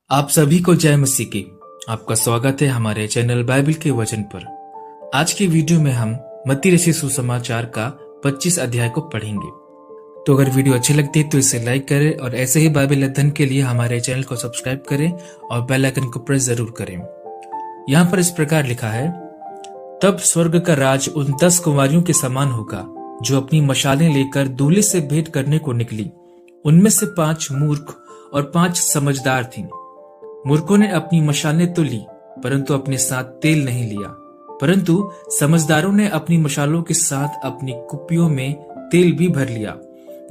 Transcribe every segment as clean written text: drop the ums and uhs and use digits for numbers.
आप सभी को जय मसीह की। आपका स्वागत है हमारे चैनल बाइबल के वचन पर। आज की वीडियो में हम मत्ती रचित सुसमाचार का 25 अध्याय को पढ़ेंगे। तो अगर वीडियो अच्छी लगती है तो इसे लाइक करें और ऐसे ही बाइबल अध्ययन के लिए हमारे चैनल को सब्सक्राइब करें और बेल आइकन को प्रेस जरूर करें। यहाँ पर इस प्रकार लिखा है, तब स्वर्ग का राज उन 10 कुंवारियों के समान होगा जो अपनी मशालें लेकर दूल्हे से भेंट करने को निकली। उनमें से 5 मूर्ख और 5 समझदार थीं। मूर्खों ने अपनी मशालें तो ली, परंतु अपने साथ तेल नहीं लिया, परंतु समझदारों ने अपनी मशालों के साथ अपनी कुप्पियों में तेल भी भर लिया।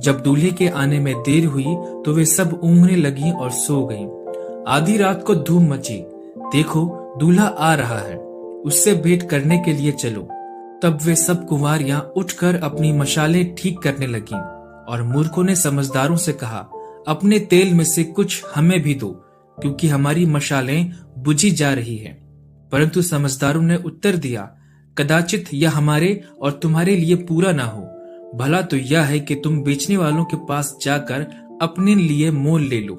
जब दूल्हे के आने में देर हुई तो वे सब ऊँघने लगी और सो गईं। आधी रात को धूम मची, देखो दूल्हा आ रहा है, उससे भेंट करने के लिए चलो। तब वे सब कुंवारियां उठकर अपनी मशालें ठीक करने लगीं। और मूर्खों ने समझदारों से कहा, अपने तेल में से कुछ हमें भी दो, क्योंकि हमारी मशालें बुझी जा रही हैं। परंतु समझदारों ने उत्तर दिया, कदाचित यह हमारे और तुम्हारे लिए पूरा ना हो। भला तो यह है कि तुम बेचने वालों के पास जाकर अपने लिए मोल ले लो।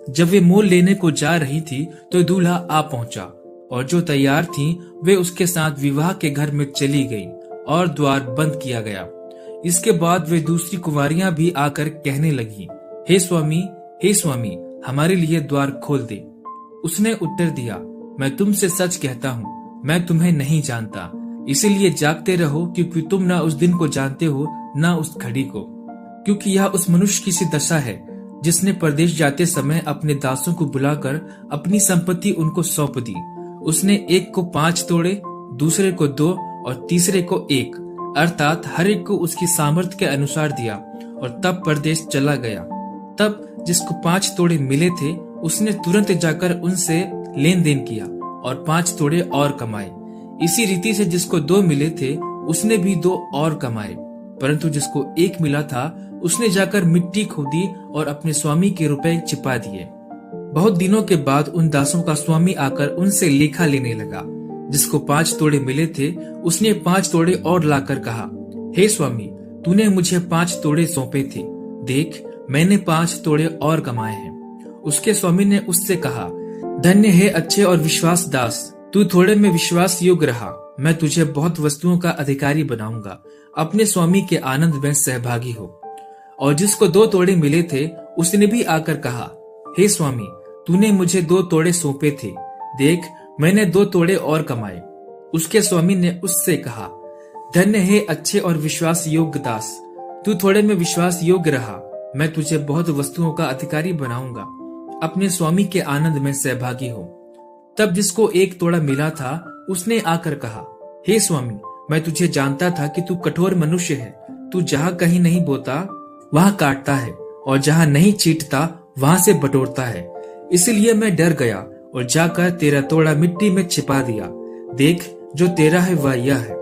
जब वे मोल लेने को जा रही थी तो दूल्हा आ पहुंचा, और जो तैयार थीं वे उसके साथ विवाह के घर में चली गईं और द्वार बंद किया गया। इसके बाद वे दूसरी कुंवारियां भी आकर कहने लगी, हे स्वामी, हमारे लिए द्वार खोल दे। उसने उत्तर दिया, मैं तुमसे सच कहता हूँ, मैं तुम्हें नहीं जानता। इसीलिए जागते रहो, क्योंकि तुम ना उस दिन को जानते हो ना उस घड़ी को। क्योंकि यह उस मनुष्य की सी दशा है जिसने परदेश जाते समय अपने दासों को बुलाकर अपनी संपत्ति उनको सौंप दी। उसने एक को 5 तोड़े, दूसरे को 2 और तीसरे को 1, अर्थात हर एक को उसकी सामर्थ्य के अनुसार दिया, और तब परदेश चला गया। तब जिसको 5 तोड़े मिले थे उसने तुरंत जाकर उनसे लेन देन किया और 5 तोड़े और कमाए। इसी रीति से जिसको 2 मिले थे उसने भी 2 और कमाए। परंतु जिसको 1 मिला था उसने जाकर मिट्टी खोदी और अपने स्वामी के रुपए छिपा दिए। बहुत दिनों के बाद उन दासों का स्वामी आकर उनसे लेखा लेने लगा। जिसको 5 तोड़े मिले थे उसने 5 तोड़े और लाकर कहा, हे स्वामी, तूने मुझे 5 तोड़े सौंपे थे, देख मैंने 5 तोड़े और कमाए हैं। उसके स्वामी ने उससे कहा, धन्य है अच्छे और विश्वास दास, तू थोड़े में विश्वास योग्य रहा, मैं तुझे बहुत वस्तुओं का अधिकारी बनाऊंगा, अपने स्वामी के आनंद में सहभागी हो। और जिसको 2 तोड़े मिले थे उसने भी आकर कहा, हे स्वामी, तूने मुझे 2 तोड़े सौंपे थे, देख मैंने 2 तोड़े और कमाए। उसके स्वामी ने उससे कहा, धन्य है अच्छे और विश्वास योग्य दास, तू थोड़े में विश्वास योग्य रहा, मैं तुझे बहुत वस्तुओं का अधिकारी बनाऊंगा, अपने स्वामी के आनंद में सहभागी हो। तब जिसको 1 तोड़ा मिला था उसने आकर कहा, हे स्वामी, मैं तुझे जानता था कि तू कठोर मनुष्य है, तू जहाँ कहीं नहीं बोता वहाँ काटता है, और जहाँ नहीं छींटता वहाँ से बटोरता है। इसलिए मैं डर गया और जाकर तेरा तोड़ा मिट्टी में छिपा दिया। देख जो तेरा है वह यह है।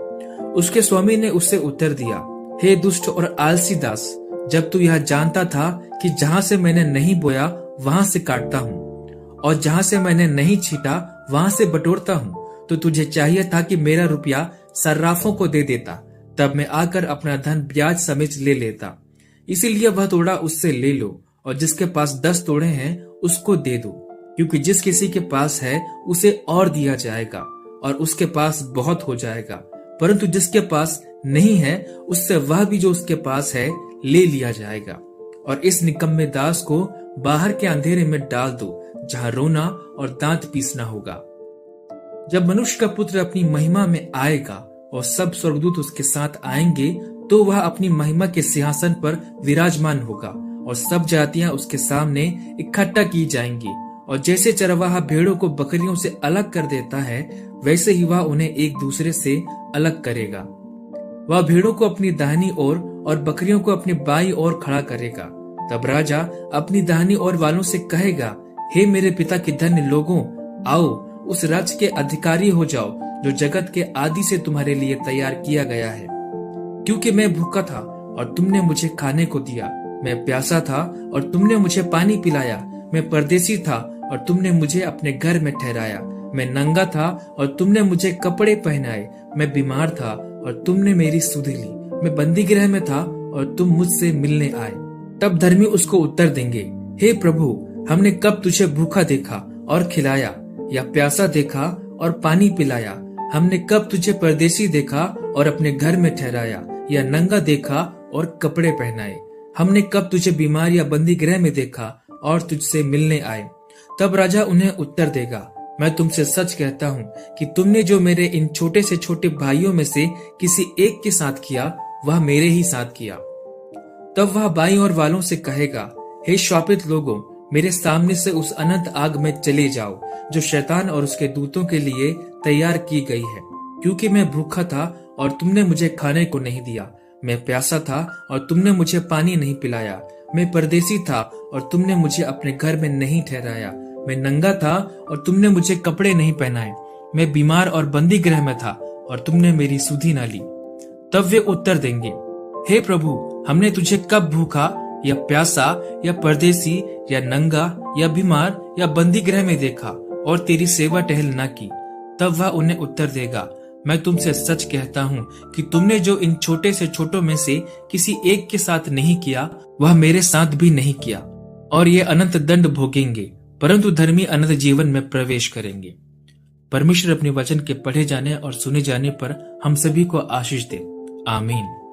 उसके स्वामी ने उससे उत्तर दिया, हे दुष्ट और आलसी दास, जब तू यह जानता था कि जहाँ से मैंने नहीं बोया वहां से काटता हूँ, और जहाँ से मैंने नहीं छीटा वहां से बटोरता हूँ, तो तुझे चाहिए था कि मेरा रुपया सर्राफों को दे देता, तब मैं आकर अपना धन ब्याज समेत ले लेता। इसीलिए वह तोड़ा उससे ले लो, और जिसके पास 10 तोड़े हैं उसको दे दो, क्योंकि जिस किसी के पास है उसे और दिया जाएगा और उसके पास बहुत हो जाएगा, परंतु जिसके पास नहीं है उससे वह भी जो उसके पास है ले लिया जाएगा। और इस निकम्मे दास को बाहर के अंधेरे में डाल दो, जहां रोना और दांत पीसना होगा। जब मनुष्य का पुत्र अपनी महिमा में आएगा और सब स्वर्गदूत उसके साथ आएंगे, तो वह अपनी महिमा के सिंहासन पर विराजमान होगा, और सब जातियां उसके सामने इकट्ठा की जाएंगी। और जैसे चरवाहा भेड़ों को बकरियों से अलग कर देता है, वैसे ही वह उन्हें एक दूसरे से अलग करेगा। वह भेड़ों को अपनी दाहिनी ओर और बकरियों को अपनी बाईं ओर खड़ा करेगा। तब राजा अपनी दाहिनी ओर वालों से कहेगा, हे मेरे पिता के धन्य लोगों, आओ उस राज्य के अधिकारी हो जाओ जो जगत के आदि से तुम्हारे लिए तैयार किया गया है। क्योंकि मैं भूखा था और तुमने मुझे खाने को दिया, मैं प्यासा था और तुमने मुझे पानी पिलाया, मैं परदेसी था और तुमने मुझे अपने घर में ठहराया, मैं नंगा था और तुमने मुझे कपड़े पहनाए, मैं बीमार था और तुमने मेरी सुधि ली, मैं बंदी गृह में था और तुम मुझसे मिलने आए। तब धर्मी उसको उत्तर देंगे, हे प्रभु, हमने कब तुझे भूखा देखा और खिलाया, या प्यासा देखा और पानी पिलाया? हमने कब तुझे परदेसी देखा और अपने घर में ठहराया, या नंगा देखा और कपड़े पहनाए? हमने कब तुझे बीमार या बंदी गृह में देखा और तुझसे मिलने आए? तब राजा उन्हें उत्तर देगा, मैं तुमसे सच कहता हूँ कि तुमने जो मेरे इन छोटे से छोटे भाइयों में से किसी एक के साथ किया, वह मेरे ही साथ किया। तब वह बाईं ओर वालों से कहेगा, हे श्रापित लोगों, मेरे सामने से उस अनंत आग में चले जाओ, जो शैतान और उसके दूतों के लिए तैयार की गई है। क्योंकि मैं भूखा था और तुमने मुझे खाने को नहीं दिया, मैं प्यासा था और तुमने मुझे पानी नहीं पिलाया, मैं परदेसी था और तुमने मुझे अपने घर में नहीं ठहराया, मैं नंगा था और तुमने मुझे कपड़े नहीं पहनाए, मैं बीमार और बंदी गृह में था और तुमने मेरी सुधि न ली। तब वे उत्तर देंगे, हे प्रभु, हमने तुझे कब भूखा या प्यासा या परदेसी या नंगा या बीमार या बंदी गृह में देखा और तेरी सेवा टहल न की? तब वह उन्हें उत्तर देगा, मैं तुमसे सच कहता हूँ कि तुमने जो इन छोटे से छोटों में से किसी एक के साथ नहीं किया, वह मेरे साथ भी नहीं किया। और ये अनंत दंड भोगेंगे, परंतु धर्मी अनंत जीवन में प्रवेश करेंगे। परमेश्वर अपने वचन के पढ़े जाने और सुने जाने पर हम सभी को आशीष दे। आमीन।